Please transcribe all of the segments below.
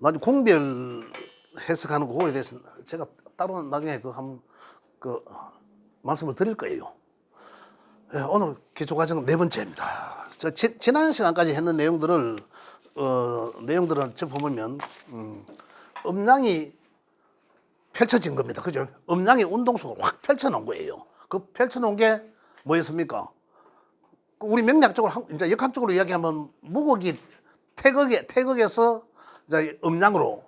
나중에 공별 해석하는 그거에 대해서 제가 따로 나중에 그 말씀을 드릴 거예요. 예, 오늘 기초과정은 네 번째입니다. 지난 시간까지 했는 내용들을 내용들은 저 보면 음량이 펼쳐진 겁니다. 그죠? 음량의 운동속을 확 펼쳐놓은 거예요. 그 펼쳐놓은 게 뭐였습니까? 우리 명리학적으로 이제 역학적으로 이야기하면 무극이 태극에서 이제 음량으로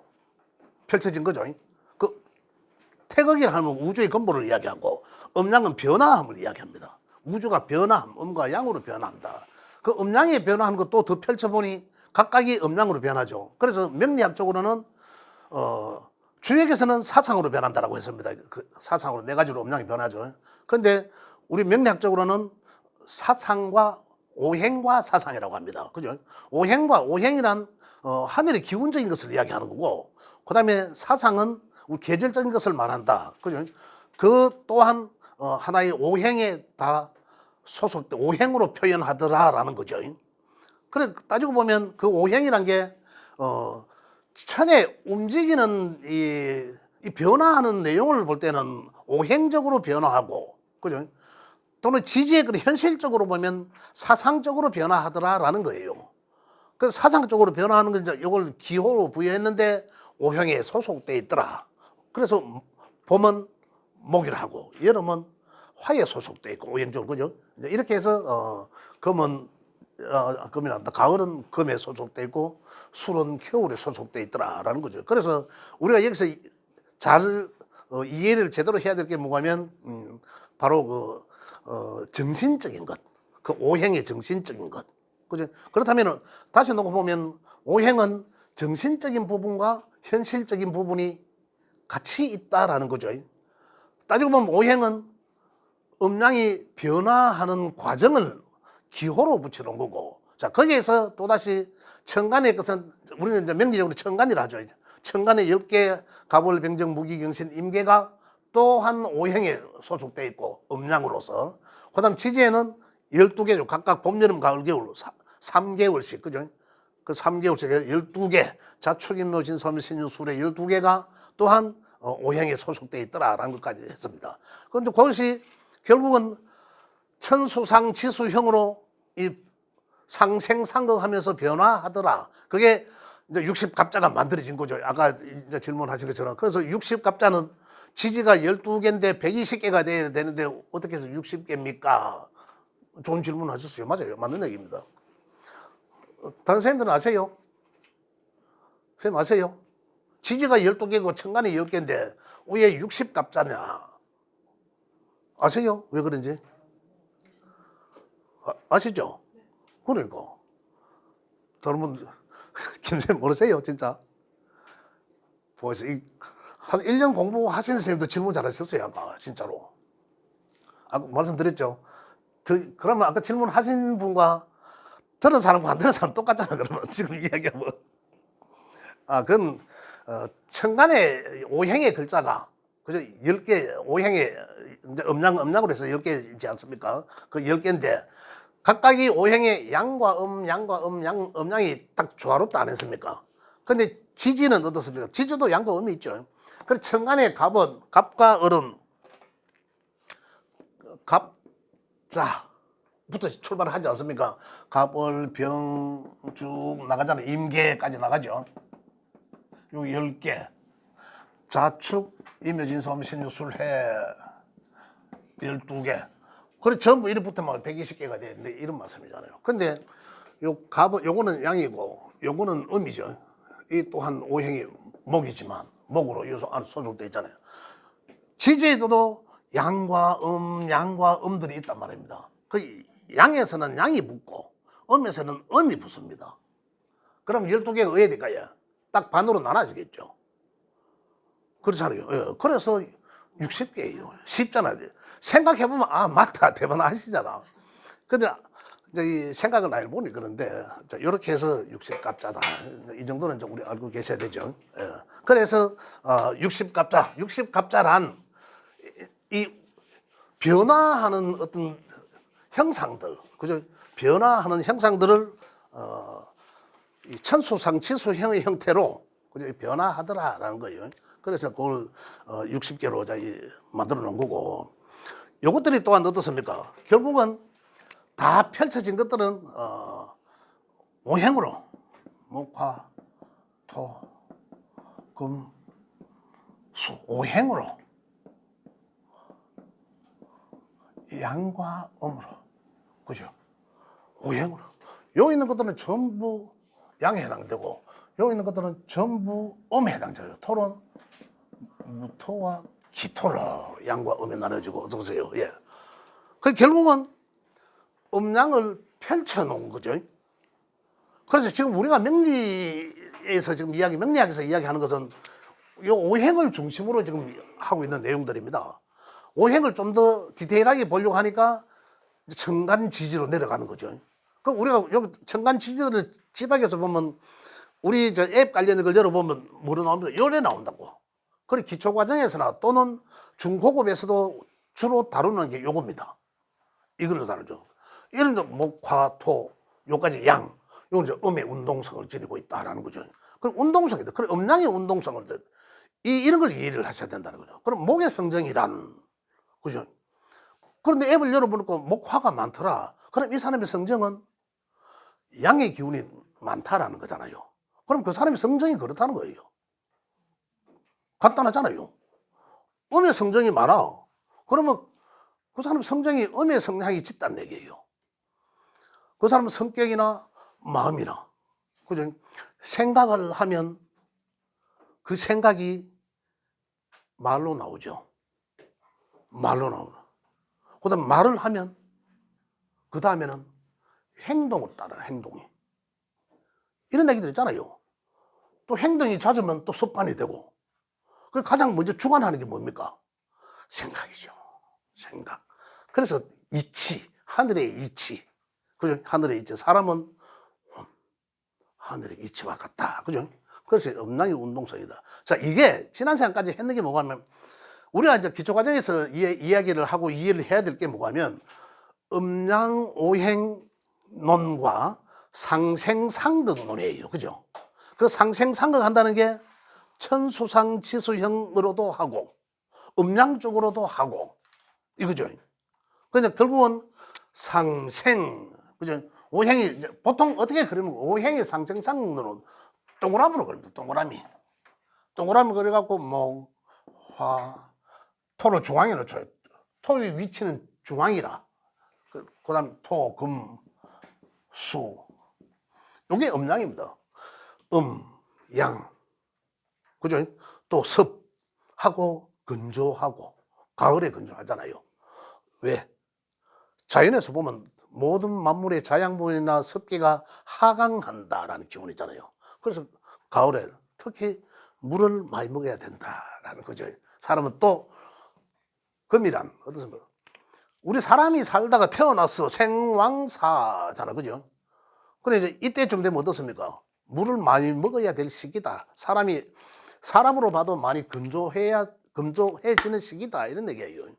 펼쳐진 거죠. 그 태극이라 하면 우주의 근본을 이야기하고 음량은 변화함을 이야기합니다. 우주가 변화함, 음과 양으로 변화한다. 그 음량이 변화하는 것도 더 펼쳐보니 각각이 음량으로 변하죠. 그래서 명리학적으로는 주역에서는 사상으로 변한다라고 했습니다. 그 사상으로 네 가지로 음량이 변하죠. 그런데 우리 명리학적으로는 사상과 오행과 사상이라고 합니다. 그죠? 오행이란 하늘의 기운적인 것을 이야기하는 거고, 그 다음에 사상은 우리 계절적인 것을 말한다. 그죠? 그 또한 하나의 오행에 다 소속돼 오행으로 표현하더라라는 거죠. 그래 따지고 보면 그 오행이란 게 천에 움직이는 이 변화하는 내용을 볼 때는 오행적으로 변화하고, 그죠? 또는 지지의 그 현실적으로 보면 사상적으로 변화하더라라는 거예요. 그래서 사상적으로 변화하는 건 이제 이걸 기호로 부여했는데 오행에 소속돼 있더라. 그래서 봄은 목이라고, 여름은 화에 소속돼 있고 오행적으로, 그죠? 이제 이렇게 해서 금이란다. 가을은 금에 소속돼 있고 술은 겨울에 소속돼 있더라라는 거죠. 그래서 우리가 여기서 잘 이해를 제대로 해야 될 게 뭐냐면 바로 정신적인 것, 그 오행의 정신적인 것, 그죠? 그렇다면 다시 놓고 보면 오행은 정신적인 부분과 현실적인 부분이 같이 있다라는 거죠. 따지고 보면 오행은 음량이 변화하는 과정을 기호로 붙여놓은 거고, 자 거기에서 또다시 천간의 것은 우리는 이제 명리적으로 천간이라 하죠. 천간의 10개 갑을 병정 무기경신 임계가 또한 오행에 소속돼 있고 음량으로서, 그다음 지지에는 12개죠. 각각 봄, 여름, 가을, 겨울 3개월씩, 그죠? 그 3개월씩 12개 자축인묘진 섬신유 술의 12개가 또한 오행에 소속돼 있더라라는 것까지 했습니다. 그런데 그것이 결국은 천수상 지수형으로 이 상생상극하면서 변화하더라. 그게 이제 60갑자가 만들어진 거죠. 아까 이제 질문하신 것처럼. 그래서 60갑자는 지지가 12개인데 120개가 돼야 되는데 어떻게 해서 60개입니까? 좋은 질문 하셨어요. 맞아요. 맞는 얘기입니다. 다른 선생님들은 아세요? 선생님 아세요? 지지가 12개고 천간이 10개인데 왜 60갑자냐? 아세요? 왜 그런지? 아시죠? 그러니까. 다른 분, 김선생님 모르세요? 진짜? 보세요. 한 1년 공부하신 선생님도 질문 잘하셨어요. 아까 진짜로. 아까 말씀드렸죠? 그러면 아까 질문하신 분과 들은 사람과 안 들은 사람 똑같잖아. 그러면 지금 이야기하면. 그건 천간의 오행의 글자가, 그죠? 10개 오행의 이제 음량으로 해서 10개이지 않습니까? 그 10개인데 각각이 오행의 양과 음량이 딱 조화롭다 안 했습니까? 근데 지지는 어떻습니까? 지지도 양과 음이 있죠. 그래서 천간의 갑은 갑과 을은 갑자부터 출발을 하지 않습니까? 갑을 병 쭉 나가잖아요. 임계까지 나가죠. 요 10개. 자축, 임묘진섬, 신유술해 12개. 그래 전부 이래 붙으면 120개가 되는데 이런 말씀이잖아요. 근데 요거는 양이고 요거는 음이죠. 이 또한 오행이 목이지만 목으로 요소 안에 소속돼 있잖아요. 지지에도 양과 음들이 있단 말입니다. 그 양에서는 양이 붙고 음에서는 음이 붙습니다. 그럼 12개가 어디 될까요? 딱 반으로 나눠지겠죠. 그렇잖아요. 예. 그래서 60개예요. 쉽잖아요. 생각해보면 맞다 대번 아시잖아. 근데 이제 생각을 안 해보니 그런데 이렇게 해서 60갑자다. 이 정도는 이제 우리 알고 계셔야 되죠. 예. 그래서 60갑자란 이 변화하는 어떤 형상들, 그죠? 변화하는 형상들을 이 천수상 지수형의 형태로 그죠? 변화하더라라는 거예요. 그래서 그걸 60개로 만들어 놓은 거고, 요것들이 또한 어떻습니까? 결국은 다 펼쳐진 것들은 오행으로 목화, 토, 금, 수 오행으로 양과 음으로, 그죠? 오행으로. 여기 있는 것들은 전부 양에 해당되고, 여기 있는 것들은 전부 음에 해당돼요. 토는 무토와 기토로 양과 음에 나눠지고, 어서 오세요. 예. 그 결국은 음양을 펼쳐 놓은 거죠. 그래서 지금 우리가 명리에서 지금 명리학에서 이야기하는 것은 요 오행을 중심으로 지금 하고 있는 내용들입니다. 오행을 좀 더 디테일하게 보려고 하니까 천간지지로 내려가는 거죠. 그 우리가 여기 천간지지를 지박에서 보면 우리 저 앱 관련된 걸 열어보면 뭐로 나옵니다. 요래 나온다고. 그리고 기초과정에서나 또는 중고급에서도 주로 다루는 게 요겁니다. 이걸로 다루죠. 이런 목화, 토, 요까지 양, 요건 이제 음의 운동성을 지니고 있다라는 거죠. 그럼 운동성이다. 그럼 음양의 운동성을 이런 걸 이해를 하셔야 된다는 거죠. 그럼 목의 성정이란, 그죠? 그런데 앱을 열어보니까 목화가 많더라. 그럼 이 사람의 성정은 양의 기운이 많다라는 거잖아요. 그럼 그 사람의 성정이 그렇다는 거예요. 간단하잖아요. 음의 성정이 많아. 그러면 그 사람 성정이 음의 성향이 짙다는 얘기예요. 그 사람 성격이나 마음이나, 그죠? 생각을 하면 그 생각이 말로 나오죠. 말로 나오죠. 그 다음 말을 하면 그 다음에는 행동을 따라, 행동이. 이런 얘기들 있잖아요. 또 행동이 잦으면 또 습관이 되고. 그 가장 먼저 주관하는 게 뭡니까? 생각이죠. 생각. 그래서 이치, 하늘의 이치. 그죠? 하늘의 이치. 사람은 하늘의 이치와 같다. 그죠? 그래서 음양의 운동성이다. 자, 이게 지난 시간까지 했는 게 뭐냐면, 우리가 이제 기초과정에서 이야기를 하고 이해를 해야 될 게 뭐냐면, 음양 오행론과 상생상극론이에요. 그죠? 그 상생상극 한다는 게 천수상지수형으로도 하고, 음양 쪽으로도 하고, 이거죠. 그래서 결국은 상생, 그죠? 오행이, 보통 어떻게 그리면 오행의 상생상극론은 동그라미로 그립니다. 동그라미. 동그라미 그려갖고, 토를 중앙에 놓쳐요. 토의 위치는 중앙이라. 그 다음 토, 금, 수. 이게 음양입니다. 양. 그죠? 또 습하고 건조하고. 가을에 건조하잖아요. 왜? 자연에서 보면 모든 만물의 자양분이나 습기가 하강한다라는 기운이 있잖아요. 그래서 가을에 특히 물을 많이 먹어야 된다라는 거죠. 사람은 또 금이란 어떻습니까? 우리 사람이 살다가 태어나서 생왕사잖아, 그죠? 그래 이제 이때쯤 되면 어떻습니까? 물을 많이 먹어야 될 시기다. 사람으로 봐도 많이 건조해지는 시기다 이런 얘기예요. 예.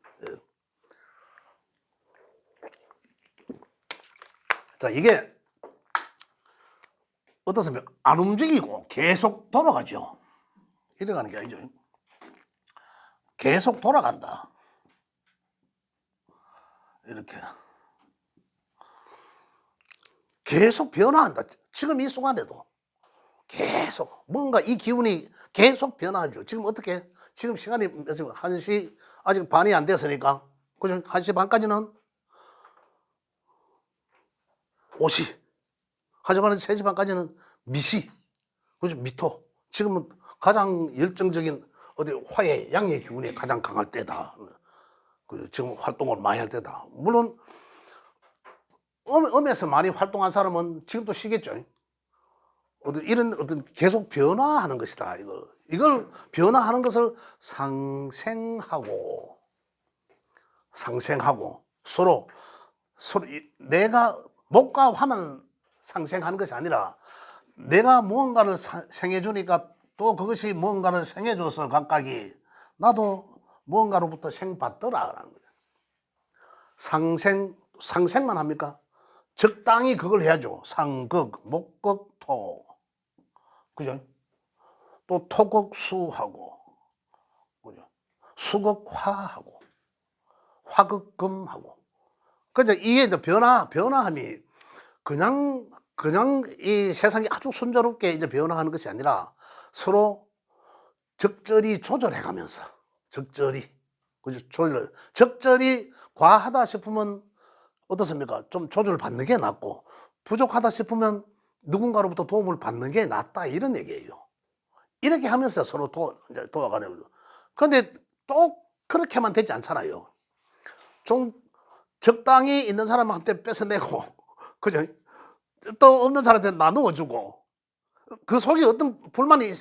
자, 이게 어떻습니까? 안 움직이고 계속 돌아가죠. 이래 가는 게 아니죠. 계속 돌아간다. 이렇게. 계속 변화한다. 지금 이 순간에도 계속 뭔가 이 기운이 계속 변화하죠. 지금 어떻게? 지금 시간이 몇 시? 1시 아직 반이 안 됐으니까. 그죠? 1시 반까지는 오시. 하지만 3시 반까지는 미시. 그죠? 미토. 지금은 가장 열정적인 어디 화해, 양의 기운이 가장 강할 때다. 그죠? 지금 활동을 많이 할 때다. 물론 음에서 많이 활동한 사람은 지금도 쉬겠죠. 이런 어떤 계속 변화하는 것이다. 이걸 변화하는 것을 상생하고 서로 내가 목과 화만 상생하는 것이 아니라 내가 무언가를 생해주니까 또 그것이 무언가를 생해줘서 각각이 나도 무언가로부터 생받더라라는 거예요. 상생만 합니까? 적당히 그걸 해야죠. 상극, 목극, 토. 그죠? 또 토극수하고, 그죠? 수극화하고, 화극금하고. 그죠? 이게 이제 변화함이 그냥 이 세상이 아주 순조롭게 이제 변화하는 것이 아니라 서로 적절히 조절해 가면서, 적절히, 그죠? 적절히 과하다 싶으면 어떻습니까? 좀 조절을 받는 게 낫고, 부족하다 싶으면 누군가로부터 도움을 받는 게 낫다, 이런 얘기예요. 이렇게 하면서 서로 이제 도와가는 거죠. 그런데 또 그렇게만 되지 않잖아요. 좀 적당히 있는 사람한테 뺏어내고, 그죠? 또 없는 사람한테 나누어 주고, 그 속에 어떤 불만이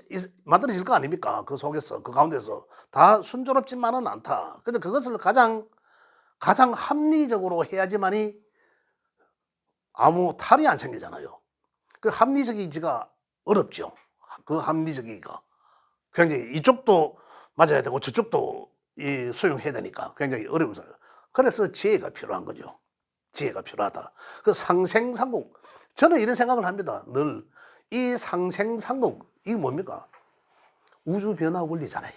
만들어질 거 아닙니까? 그 속에서, 그 가운데서 다 순조롭지만은 않다. 근데 그것을 가장 합리적으로 해야지만이 아무 탈이 안 생기잖아요. 그 합리적이지가 어렵죠. 그 합리적이가 굉장히 이쪽도 맞아야 되고 저쪽도 수용해야 되니까 굉장히 어려운 사람. 그래서 지혜가 필요한 거죠. 지혜가 필요하다. 그 상생상국, 저는 이런 생각을 합니다. 늘 이 상생상국, 이게 뭡니까? 우주 변화 원리잖아요.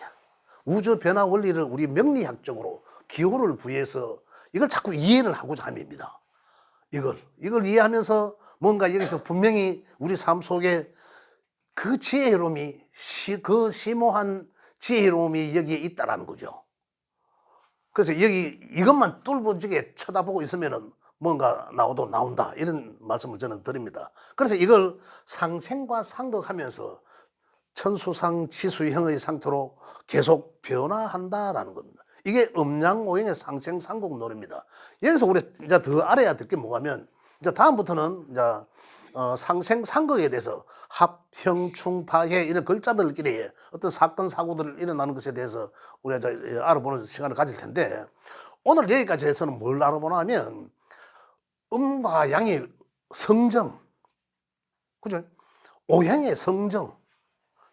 우주 변화 원리를 우리 명리학적으로 기호를 부여해서 이걸 자꾸 이해를 하고자 함입니다. 이걸 이해하면서 뭔가 여기서 분명히 우리 삶 속에 그 지혜로움이, 그 심오한 지혜로움이 여기에 있다라는 거죠. 그래서 이것만 뚫어지게 쳐다보고 있으면은 뭔가 나온다, 이런 말씀을 저는 드립니다. 그래서 이걸 상생과 상극하면서 천수상 지수형의 상태로 계속 변화한다라는 겁니다. 이게 음양오행의 상생상극 논입니다. 여기서 우리 이제 더 알아야 될 게 뭐냐면, 이제 다음부터는 이제 상생상극에 대해서 합형충파해 이런 글자들끼리 어떤 사건 사고들 일어나는 것에 대해서 우리가 이제 알아보는 시간을 가질 텐데, 오늘 여기까지 해서는 뭘 알아보나 하면 음과 양의 성정, 그죠? 오행의 성정.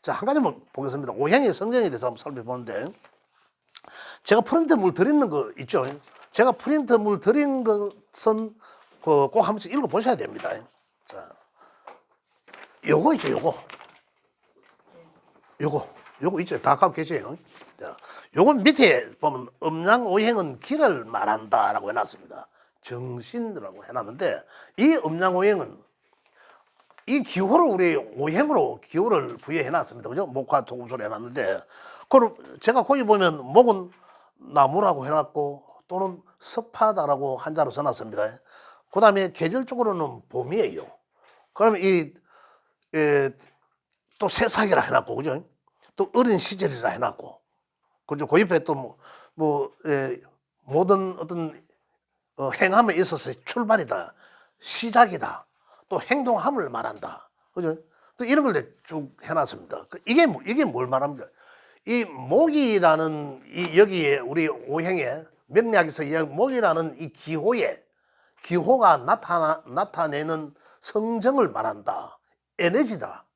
자, 한 가지만 보겠습니다. 오행의 성정에 대해서 한번 살펴보는데, 제가 프린트물 드리는 거 있죠? 제가 프린트물 드린 것은 꼭 한 번씩 읽어보셔야 됩니다. 자, 요거 있죠, 요거 있죠. 다 갖고 계세요. 자, 요거 밑에 보면 음양오행은 길을 말한다라고 해놨습니다. 정신이라고 해놨는데, 이 음양오행은 이 기호를 우리 오행으로 기호를 부여해놨습니다. 그죠? 목화 토금소리 해놨는데, 그럼 제가 거기 보면 목은 나무라고 해놨고 또는 섭하다라고 한자로 써놨습니다. 그 다음에 계절적으로는 봄이에요. 그러면 또 새싹이라 해놨고, 그죠? 또 어린 시절이라 해놨고, 그죠? 그 옆에 또 모든 어떤 행함에 있어서 출발이다, 시작이다, 또 행동함을 말한다, 그죠? 또 이런 걸 쭉 해놨습니다. 이게 뭘 말합니까? 이 목이라는 여기에 우리 오행에 명리학에서 목이라는 이 기호가 나타내는 성정을 말한다. 에너지다.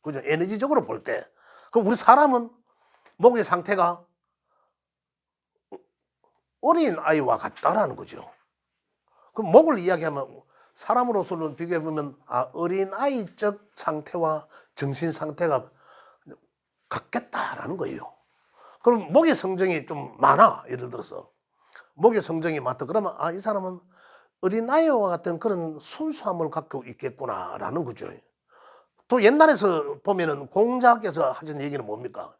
그죠? 에너지적으로 볼 때. 그럼 우리 사람은 목의 상태가 어린 아이와 같다라는 거죠. 그럼 목을 이야기하면 사람으로서는 비교해보면 어린 아이적 상태와 정신 상태가 같겠다라는 거예요. 그럼 목의 성정이 좀 많아. 예를 들어서 목의 성정이 많다. 그러면 이 사람은 어린아이와 같은 그런 순수함을 갖고 있겠구나라는 거죠. 또 옛날에서 보면은 공자께서 하신 얘기는 뭡니까?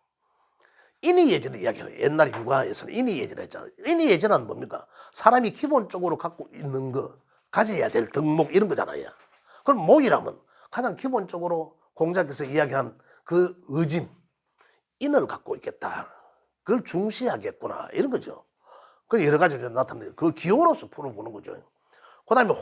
인의예절을 이야기해요. 옛날 육아에서는 인의예절을 했잖아요. 인의예절은 뭡니까? 사람이 기본적으로 갖고 있는 거, 가져야 될 덕목 이런 거잖아요. 그럼 목이라면 가장 기본적으로 공자께서 이야기한 그 의짐, 인을 갖고 있겠다. 그걸 중시하겠구나 이런 거죠. 그 여러 가지가 나타나요. 그 기호로서 풀어보는 거죠. 그 다음에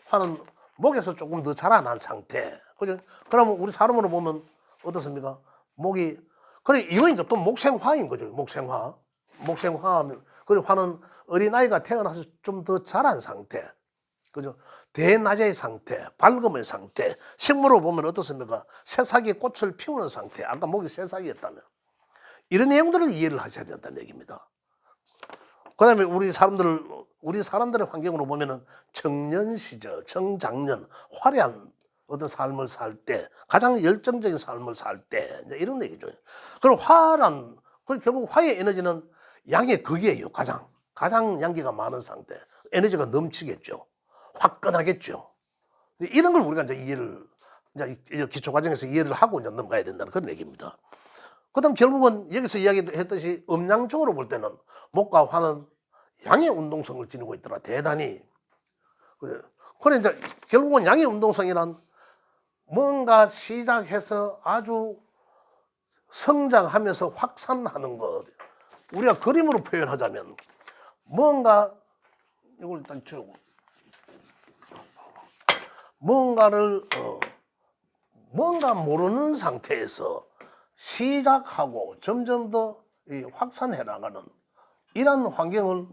화는 목에서 조금 더 자라난 상태. 그죠? 그러면 우리 사람으로 보면 어떻습니까? 목이, 그래, 이거 이제 또 목생화인 거죠. 목생화하면, 그리고 화는 어린아이가 태어나서 좀 더 자란 상태. 그죠? 대낮의 상태, 밝음의 상태. 식물로 보면 어떻습니까? 새싹이 꽃을 피우는 상태. 아까 목이 새싹이었다면. 이런 내용들을 이해를 하셔야 된다는 얘기입니다. 그 다음에 우리 사람들의 환경으로 보면은 청년 시절, 청장년, 화려한 어떤 삶을 살 때, 가장 열정적인 삶을 살 때, 이제 이런 얘기죠. 그리고 화란, 그 결국 화의 에너지는 양의 극이에요. 가장 양기가 많은 상태. 에너지가 넘치겠죠. 화끈하겠죠. 이런 걸 우리가 이제 이해를, 이제 기초 과정에서 이해를 하고 이제 넘어가야 된다는 그런 얘기입니다. 그 다음 결국은 여기서 이야기했듯이 음양적으로 볼 때는 목과 화는 양의 운동성을 지니고 있더라. 대단히. 그래 이제 결국은 양의 운동성이란 뭔가 시작해서 아주 성장하면서 확산하는 것. 우리가 그림으로 표현하자면 뭔가 이걸 일단 지우고 뭔가를 뭔가 모르는 상태에서 시작하고 점점 더 확산해 나가는 이런 환경을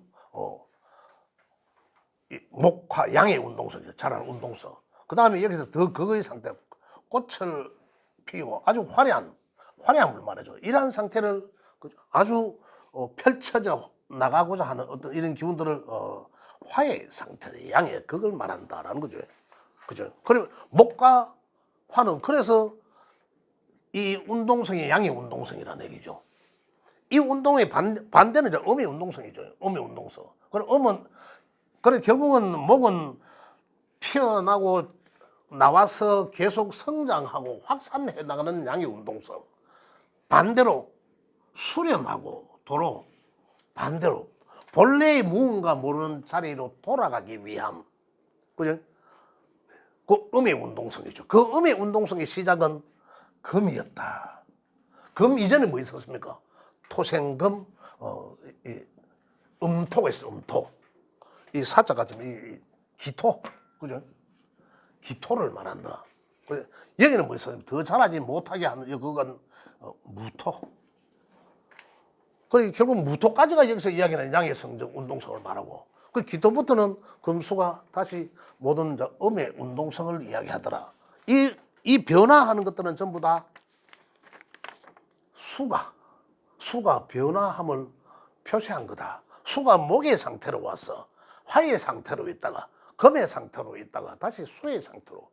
목화 양의 운동성이죠. 자라는 운동성. 그 다음에 여기서 더 극의 상태, 꽃을 피우고 아주 화려함을 말해줘. 이러한 상태를 아주 펼쳐져 나가고자 하는 어떤 이런 기운들을 화의 상태, 양의 극을 말한다라는 거죠. 그죠? 그리고 목과 화는 그래서 이 운동성이 양의 운동성이라는 얘기죠. 이 운동의 반대는 이제 음의 운동성이죠. 음의 운동성. 그래 결국은 목은 피어나고 나와서 계속 성장하고 확산해 나가는 양의 운동성. 반대로 수렴하고 도로 반대로 본래의 무언가 모르는 자리로 돌아가기 위함. 그죠? 그 음의 운동성이죠. 그 음의 운동성의 시작은 금이었다. 금 이전에 뭐 있었습니까? 토생금, 음토가 있어, 음토. 이 사자가 지금 이 기토, 그죠? 기토를 말한다. 여기는 뭐 있어요? 더 자라지 못하게 하는, 그건 무토. 그리고 결국 무토까지가 여기서 이야기하는 양의 성적, 운동성을 말하고, 그 기토부터는 금수가 다시 모든 음의 운동성을 이야기하더라. 이 변화하는 것들은 전부 다 수가 변화함을 표시한 거다. 수가 목의 상태로 와서 화의 상태로 있다가 금의 상태로 있다가 다시 수의 상태로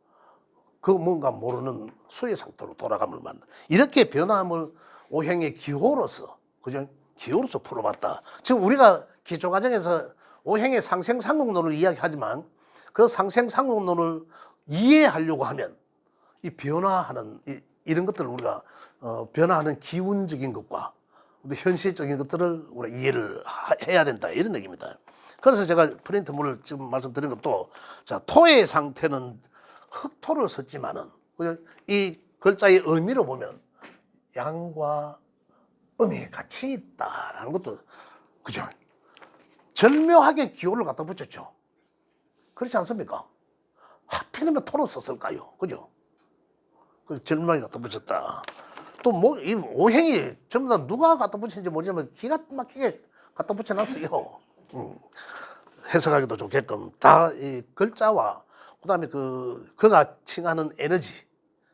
그 뭔가 모르는 수의 상태로 돌아감을 만든다. 이렇게 변화함을 오행의 기호로서 그죠? 기호로서 풀어봤다. 지금 우리가 기초 과정에서 오행의 상생상국론을 이야기하지만 그 상생상국론을 이해하려고 하면 이 변화하는 이런 것들을 우리가 변화하는 기운적인 것과 현실적인 것들을 우리가 이해를 해야 된다 이런 얘기입니다. 그래서 제가 프린트물을 지금 말씀드린 것도 자 토의 상태는 흑토를 썼지만은 이 글자의 의미로 보면 양과 음이 같이 있다라는 것도 그죠? 절묘하게 기호를 갖다 붙였죠. 그렇지 않습니까? 하필이면 토를 썼을까요? 그죠? 그 절묘하게 갖다 붙였다. 또 뭐 이 오행이 전부 다 누가 갖다 붙인지 모르지만 기가 막히게 갖다 붙여놨어요. 해석하기도 좋게끔 다 이 글자와 그다음에 그가 칭하는 에너지,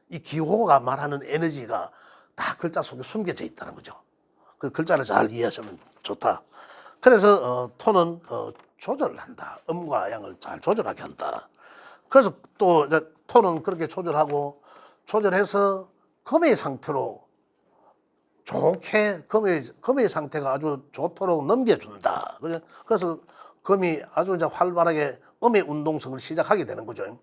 이 기호가 말하는 에너지가 다 글자 속에 숨겨져 있다는 거죠. 그 글자를 잘 이해하시면 좋다. 그래서 토는 조절한다. 음과 양을 잘 조절하게 한다. 그래서 또 이제 토는 그렇게 조절해서 금의 상태로 좋게 금의 상태가 아주 좋도록 넘겨준다. 그래서 금이 아주 이제 활발하게 음의 운동성을 시작하게 되는 거죠.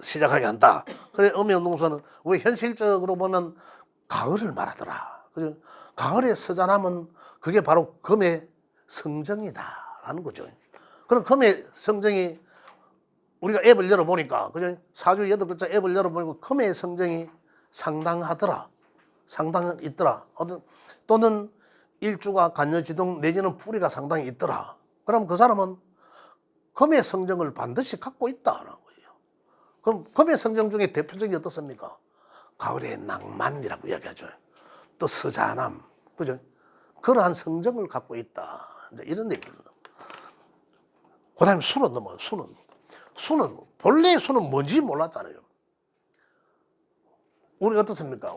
시작하게 한다. 그래 음의 운동성은 우리 현실적으로 보면 가을을 말하더라. 그죠? 가을의 서잔함은 그게 바로 금의 성정이다라는 거죠. 그럼 금의 성정이 우리가 앱을 열어보니까 그죠? 사주 8글자 앱을 열어보니까 금의 성정이 상당하더라. 상당 있더라. 또는 일주가 간여지동 내지는 뿌리가 상당히 있더라. 그럼 그 사람은 금의 성정을 반드시 갖고 있다는 거예요. 그럼 금의 성정 중에 대표적인 게 어떻습니까? 가을의 낭만이라고 이야기하죠. 또 서잔함, 그죠? 그러한 성정을 갖고 있다. 이제 이런 얘기입니다. 그 다음에 수는 넘어요. 수는 본래 수는 뭔지 몰랐잖아요. 우리 어떻습니까?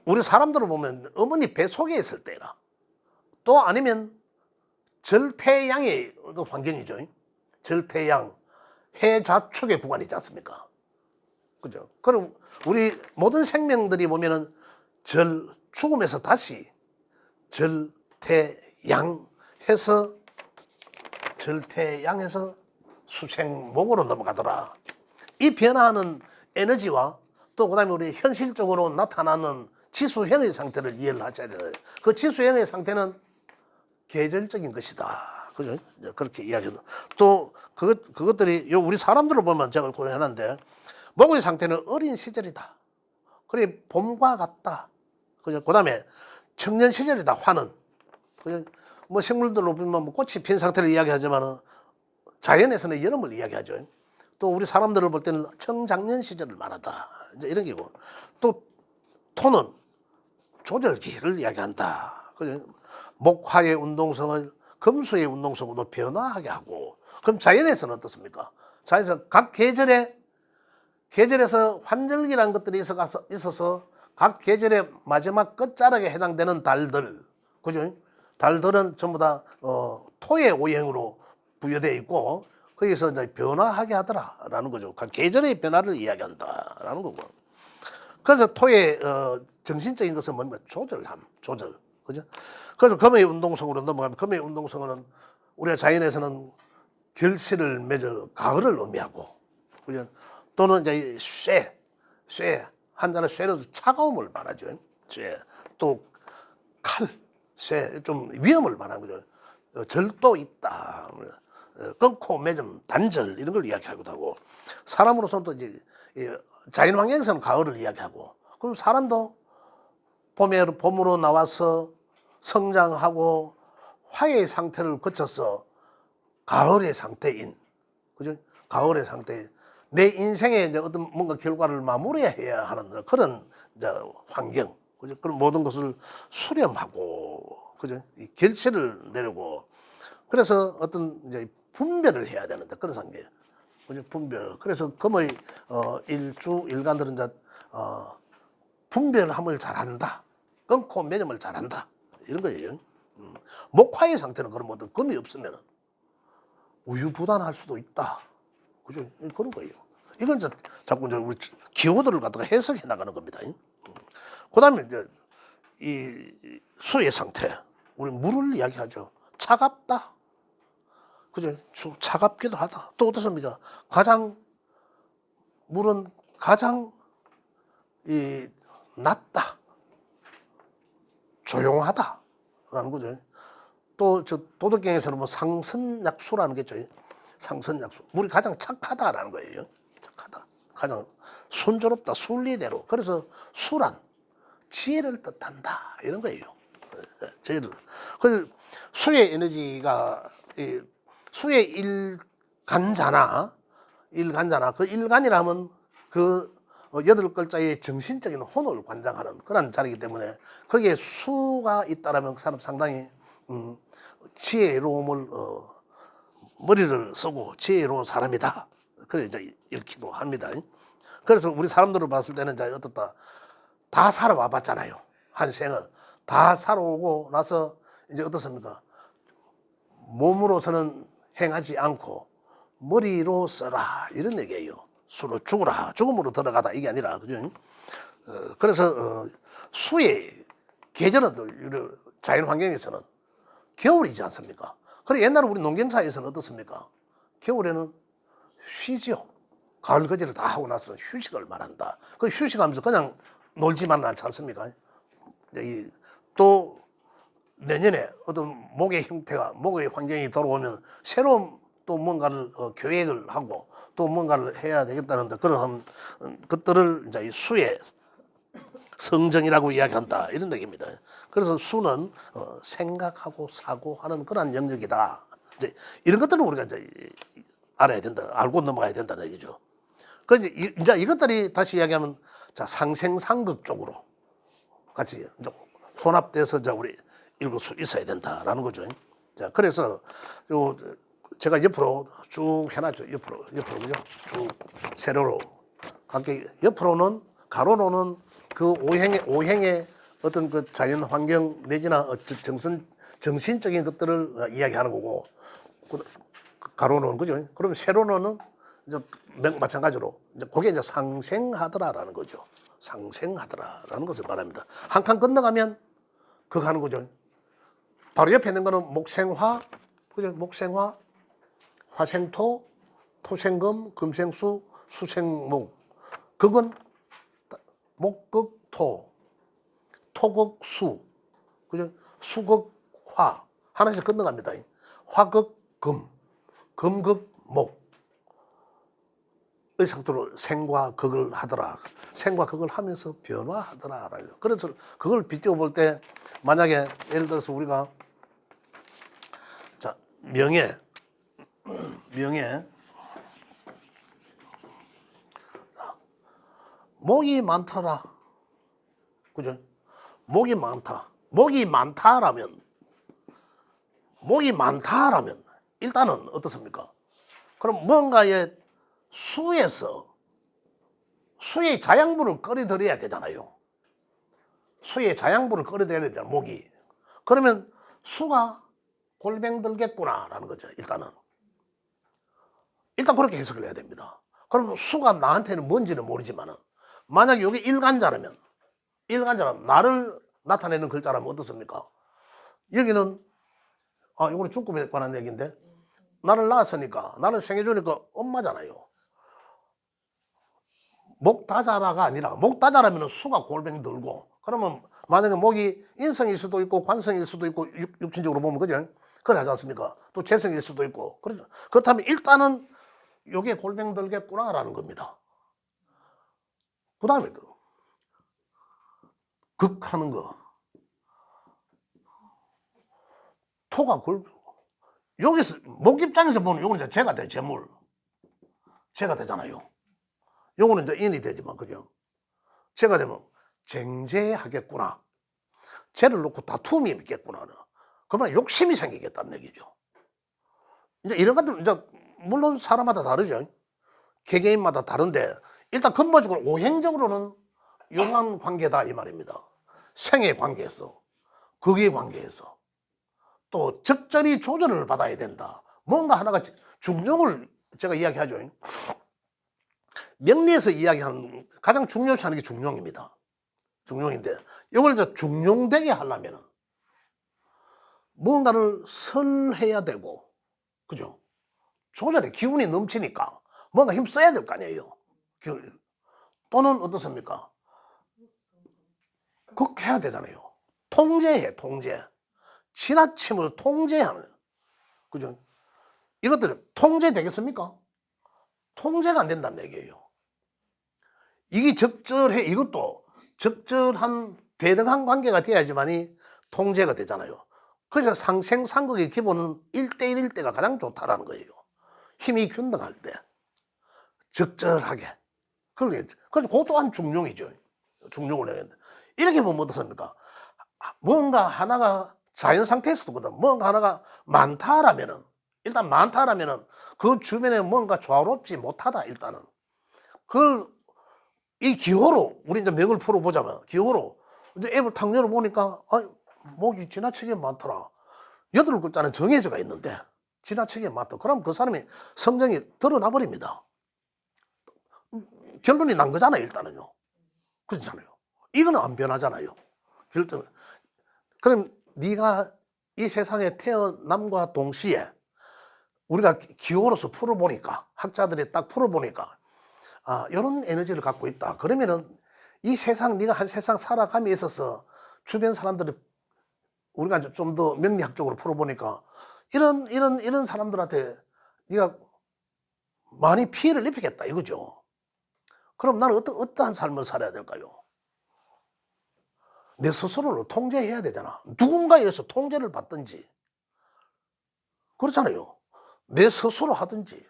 우리 사람들을 보면 어머니 배 속에 있을 때나 또 아니면 절태양의 환경이죠. 절태양 해자축의 구간이 있지 않습니까? 그죠? 그럼 우리 모든 생명들이 보면은 죽음에서 다시 절태양해서 수생목으로 넘어가더라. 이 변화하는 에너지와 또 그다음에 우리 현실적으로 나타나는 지수형의 상태를 이해를 하셔야 돼요. 그 지수형의 상태는 계절적인 것이다. 그죠? 그렇게 이야기해도 또 그것들이 우리 사람들을 보면 제가 고려해놨는데 목의 상태는 어린 시절이다. 그래 봄과 같다. 그죠? 그다음에 청년 시절이다. 화는 그죠? 뭐 식물들로 보면 뭐 꽃이 핀 상태를 이야기하지만 자연에서는 여름을 이야기하죠. 또 우리 사람들을 볼 때는 청장년 시절을 말한다. 이제 이런 게고 또 토는 조절기를 이야기한다. 그죠? 목화의 운동성을 금수의 운동성으로 변화하게 하고 그럼 자연에서는 어떻습니까? 자연에서 각 계절에서 환절기라는 것들이 있어서 각 계절의 마지막 끝자락에 해당되는 달들, 그죠? 달들은 전부 다 토의 오행으로 부여되어 있고 거기서 이제 변화하게 하더라라는 거죠. 각 계절의 변화를 이야기한다라는 거고. 그래서 토의 정신적인 것은 뭔가 조절, 그죠? 그래서 금의 운동성으로 넘어가면 금의 운동성은 우리가 자연에서는 결실을 맺을 가을을 의미하고, 그죠? 또는 이제 쇠, 한자는 쇠로 차가움을 말하죠. 쇠, 또 칼, 쇠, 좀 위험을 말하는 거죠. 절도 있다. 끊고 매점, 단절 이런 걸 이야기하기도 하고 사람으로서는 또 이제 자연 환경에서는 가을을 이야기하고 그럼 사람도 봄으로 나와서 성장하고 화의 상태를 거쳐서 가을의 상태인 그죠? 가을의 상태 내 인생에 이제 어떤 뭔가 결과를 마무리해야 하는 그런 이제 환경 그죠? 그런 모든 것을 수렴하고 그죠? 이 결실을 내리고 그래서 어떤 이제 분별을 해야 되는데 그런 상태 그죠? 분별 그래서 금의 일간들은 이제 분별함을 잘한다 끊고 매점을 잘한다 이런 거예요. 목화의 상태는 그런 어떤 금이 없으면 우유부단할 수도 있다. 그죠? 그런 거예요. 이건 이제 자꾸 이제 우리 기호들을 갖다가 해석해 나가는 겁니다. 그 다음에 이제 이 수의 상태. 우리 물을 이야기하죠. 차갑다. 그죠? 차갑기도 하다. 또 어떻습니까? 물은 가장 낮다. 조용하다라는 거죠. 또 저 도덕경에서는 뭐 상선약수라는 게 있죠. 상선약수. 물이 가장 착하다라는 거예요. 착하다. 가장 순조롭다. 순리대로. 그래서 수란 지혜를 뜻한다. 이런 거예요. 지혜를. 그래서 수의 에너지가 수의 일간자나 그 일간이라면 그 여덟 글자의 정신적인 혼을 관장하는 그런 자리이기 때문에 거기에 수가 있다라면 그 사람 상당히 지혜로움을 머리를 쓰고 지혜로운 사람이다. 그래 이제 읽기도 합니다. 그래서 우리 사람들을 봤을 때는 이제 어떻다 다 살아와 봤잖아요. 한 생을 다 살아오고 나서 이제 어떻습니까? 몸으로서는 행하지 않고 머리로 써라 이런 얘기예요. 수로 죽으라 죽음으로 들어가다 이게 아니라 그죠? 그래서 수의 계절은 자연 환경에서는 겨울이지 않습니까? 그래 옛날에 우리 농경사에서는 어떻습니까? 겨울에는 쉬지요. 가을 거지를 다 하고 나서 휴식을 말한다. 그 휴식하면서 그냥 놀지만은 않지 않습니까? 또 내년에 어떤 목의 환경이 돌아오면 새로운 또 뭔가를 계획을 하고 또 뭔가를 해야 되겠다는 그런 것들을 이제 수의 성정이라고 이야기한다 이런 얘기입니다. 그래서 수는 생각하고 사고하는 그런 영역이다. 이제 이런 것들을 우리가 이제 알아야 된다, 알고 넘어가야 된다는 얘기죠. 그 이제 이것들이 다시 이야기하면 자 상생상극 쪽으로 같이 이제 혼합돼서 이제 우리 읽을 수 있어야 된다라는 거죠. 자 그래서 요 제가 옆으로 쭉 해놨죠. 옆으로 그죠? 쭉 세로로 각기 옆으로는 가로로는 그 오행의 어떤 그 자연 환경 내지나 정신적인 것들을 이야기하는 거고 가로로는 그죠? 그럼 세로로는 이제 마찬가지로 이제 그게 이제 상생하더라라는 거죠. 상생하더라라는 것을 말합니다. 한 칸 건너가면 그거 하는 거죠. 바로 옆에 있는 거는 목생화, 그죠? 목생화, 화생토, 토생금, 금생수, 수생목. 그건 목극토, 토극수, 그죠? 수극화. 하나씩 건너갑니다. 화극금, 금극목. 이 상태로 생과 극을 하더라. 생과 극을 하면서 변화하더라. 그래서 그걸 비교해 볼 때 만약에 예를 들어서 우리가 자, 명예 목이 많더라. 그죠? 목이 많다라면 일단은 어떻습니까? 그럼 뭔가의 수의 자양분을 끌어들여야 되잖아요. 수의 자양분을 끌어들여야 되잖아요, 목이. 그러면 수가 골뱅 들겠구나라는 거죠, 일단은. 일단 그렇게 해석을 해야 됩니다. 그럼 수가 나한테는 뭔지는 모르지만은, 만약에 이게 일간자라면, 나를 나타내는 글자라면 어떻습니까? 여기는, 이거는 죽음에 관한 얘기인데, 나를 낳았으니까, 나를 생해주니까 엄마잖아요. 목다자라가 아니라, 목다자라면 수가 골뱅 들고, 그러면 만약에 목이 인성일 수도 있고, 관성일 수도 있고, 육신적으로 보면, 그죠? 그걸 하지 않습니까? 또 재성일 수도 있고. 그렇다면 일단은 요게 골뱅 들겠구나라는 겁니다. 그 다음에 극하는 거. 토가 여기서, 목 입장에서 보면 요거는 이제 재가 돼, 재물. 재가 되잖아요. 요거는 이제 인이 되지만, 그죠? 재가 되면 쟁제하겠구나. 재를 놓고 다툼이 있겠구나. 그러면 욕심이 생기겠다는 얘기죠. 이제 이런 것들, 이제, 물론 사람마다 다르죠. 개개인마다 다른데, 일단 근본적으로 오행적으로는 용한 관계다, 이 말입니다. 생의 관계에서, 극의 관계에서. 또 적절히 조절을 받아야 된다. 뭔가 하나가 중용을 제가 이야기하죠. 명리에서 이야기하는 가장 중요시하는 게 중용입니다. 중용인데 이걸 이제 중용되게 하려면 뭔가를 설해야 되고, 그죠? 조절에 기운이 넘치니까 뭔가 힘 써야 될 거 아니에요. 또는 어떻습니까? 극해야 되잖아요. 통제. 지나침을 통제하는, 그죠? 이것들은 통제되겠습니까? 통제가 안 된다는 얘기예요. 이게 이것도 적절한 대등한 관계가 돼야지만이 통제가 되잖아요. 그래서 상생상극의 기본은 1대1일 때가 가장 좋다라는 거예요. 힘이 균등할 때. 적절하게. 그래서 그것 또한 중용이죠. 중용을 해야 되는데. 이렇게 보면 어떻습니까? 뭔가 하나가 자연 상태에서도 그렇다. 뭔가 하나가 많다라면은, 일단 많다라면은 그 주변에 뭔가 조화롭지 못하다, 일단은. 이 기호로, 우리 이제 맥을 풀어보자면, 기호로, 이제 앱을 탁 열어보니까, 목이 지나치게 많더라. 8글자는 정해져가 있는데, 지나치게 많다. 그럼 그 사람이 성정이 드러나 버립니다. 결론이 난 거잖아요, 일단은요. 그렇잖아요. 이거는 안 변하잖아요. 그럼 네가 이 세상에 태어남과 동시에 우리가 기호로서 풀어보니까, 학자들이 딱 풀어보니까, 이런 에너지를 갖고 있다. 그러면은 이 세상, 네가 한 세상 살아감에 있어서 주변 사람들을 우리가 좀 더 명리학적으로 풀어보니까 이런 사람들한테 네가 많이 피해를 입히겠다, 이거죠. 그럼 나는 어떠한 삶을 살아야 될까요? 내 스스로를 통제해야 되잖아. 누군가에 의해서 통제를 받든지. 그렇잖아요. 내 스스로 하든지.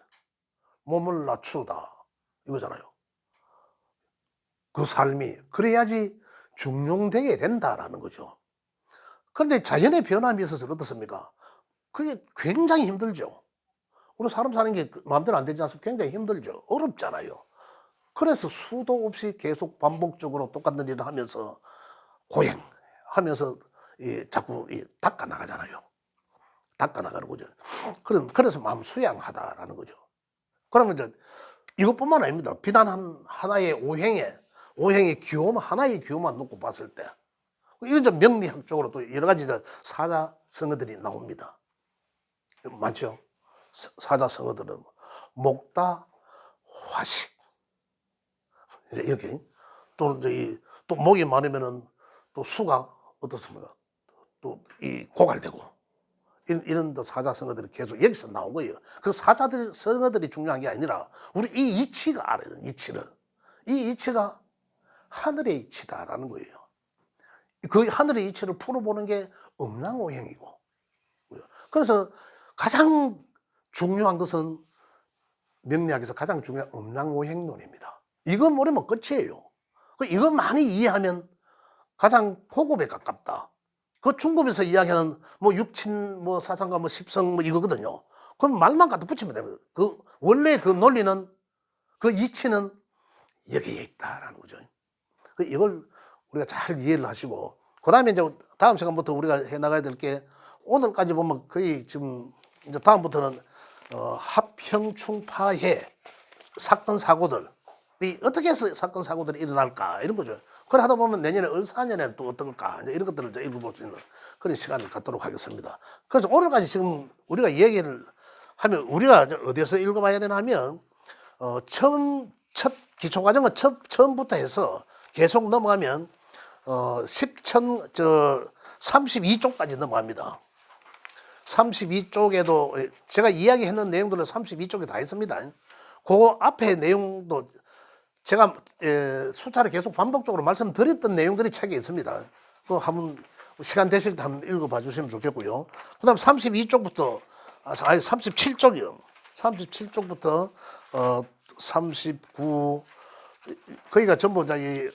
몸을 낮추다. 이거잖아요. 그 삶이. 그래야지 중용되게 된다라는 거죠. 그런데 자연의 변함이 있어서 어떻습니까? 그게 굉장히 힘들죠. 우리 사람 사는 게 마음대로 안 되지 않습니까? 굉장히 힘들죠. 어렵잖아요. 그래서 수도 없이 계속 반복적으로 똑같은 일을 하면서 고행하면서 자꾸 닦아 나가잖아요. 닦아 나가는 거죠. 그래서 마음 수양하다라는 거죠. 그러면 이제 이것뿐만 아닙니다. 비단 하나의 오행의 기호만, 하나의 기호만 놓고 봤을 때, 이건 좀 명리학적으로 또 여러 가지 사자성어들이 나옵니다. 많죠? 사자성어들은 목다, 화식. 이제 이렇게. 또 목이 많으면은 또 수가 어떻습니까? 또 이 고갈되고. 이런 사자성어들이 계속 여기서 나온 거예요. 그 사자성어들이 중요한 게 아니라 우리 이 이치가 알아요. 이치를. 이 이치가 하늘의 이치다라는 거예요. 그 하늘의 이치를 풀어보는 게 음양오행이고. 그래서 가장 중요한 것은 명리학에서 가장 중요한 음양오행론입니다. 이거 모르면 끝이에요. 이거 많이 이해하면 가장 고급에 가깝다. 그 중급에서 이야기하는 뭐 육친, 뭐 사상가, 뭐 십성 뭐 이거거든요. 그럼 말만 갖다 붙이면 됩니다. 원래 그 논리는, 그 이치는 여기에 있다라는 거죠. 이걸 우리가 잘 이해를 하시고, 그 다음에 이제 다음 시간부터 우리가 해 나가야 될 게, 오늘까지 보면 거의 지금 이제 다음부터는 합형충파해 사건 사고들, 어떻게 해서 사건 사고들이 일어날까 이런 거죠. 그래 하다 보면 내년에 을사년에는 또 어떨까, 이제 이런 것들을 이제 읽어볼 수 있는 그런 시간을 갖도록 하겠습니다. 그래서 오늘까지 지금 우리가 얘기를 하면, 우리가 어디에서 읽어봐야 되나 하면, 첫 기초과정은 처음부터 해서 계속 넘어가면 32쪽까지 넘어갑니다. 32쪽에도 제가 이야기했는 내용들은 32쪽에 다 있습니다. 그 앞에 내용도 제가 숫자를 계속 반복적으로 말씀드렸던 내용들이 책에 있습니다. 그 한번 시간 되실 때 한번 읽어봐 주시면 좋겠고요. 그 다음 32쪽부터, 아니 37쪽이요. 37쪽부터 39, 거기가 전부 이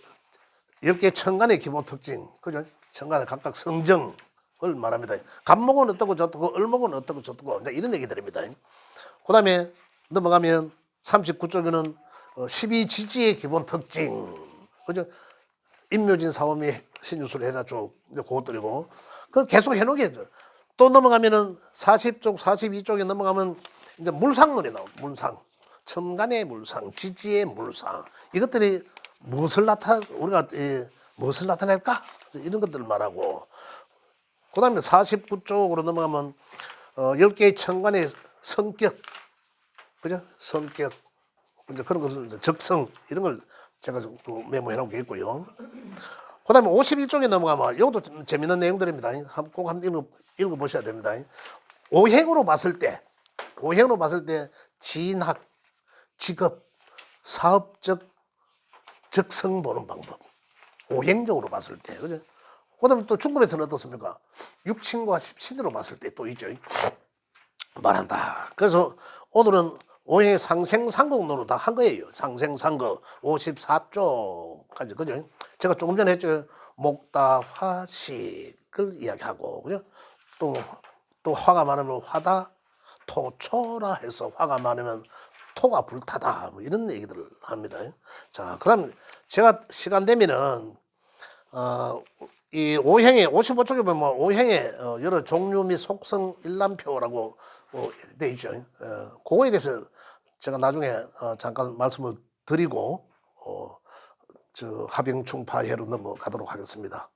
10개 천간의 기본 특징, 그죠? 천간의 각각 성정을 말합니다. 간목은 어떻고 저떻고, 을목은 어떻고 저떻고, 이런 얘기들입니다. 그 다음에 넘어가면 39쪽에는 12지지의 기본 특징, 그죠? 임묘진 사오미 신유술 해자 쭉 그것들이고, 그 계속 해놓겠죠. 또 넘어가면은 40쪽, 42쪽에 넘어가면 이제 물상론이 나옵니다. 물상. 천간의 물상, 지지의 물상. 이것들이 우리가 무엇을 나타낼까? 이런 것들을 말하고, 그 다음에 49쪽으로 넘어가면 10개의 천간의 성격, 그죠? 성격, 이제 그런 것을, 적성, 이런 걸 제가 좀 메모해 놓은 게 있고요. 그 다음에 51쪽에 넘어가면, 이것도 좀 재밌는 내용들입니다. 꼭 한번 읽어보셔야 됩니다. 오행으로 봤을 때, 진학, 직업, 사업적 적성 보는 방법. 오행적으로 봤을 때, 그죠? 그 다음에 또 중급에서는 어떻습니까? 육친과 십신으로 봤을 때 또 있죠. 말한다. 그래서 오늘은 오행의 상생상극론으로 다 한 거예요. 상생상극 54쪽까지, 그죠? 제가 조금 전에 했죠. 목다, 화식을 이야기하고, 그죠? 또 화가 많으면 화다, 토초라 해서 화가 많으면 토가 불타다, 뭐 이런 얘기들을 합니다. 자, 그럼 제가 시간 되면은 이 오행의 55쪽에 보면 오행의 여러 종류 및 속성 일람표라고 돼 있죠. 그거에 대해서 제가 나중에 잠깐 말씀을 드리고 합영충파해로 넘어가도록 하겠습니다.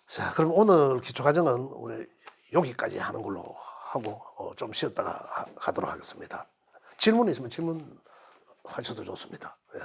자, 그럼 오늘 기초과정은 우리 여기까지 하는 걸로 하고 좀 쉬었다가 가도록 하겠습니다. 질문 있으면 질문 하셔도 좋습니다. 예.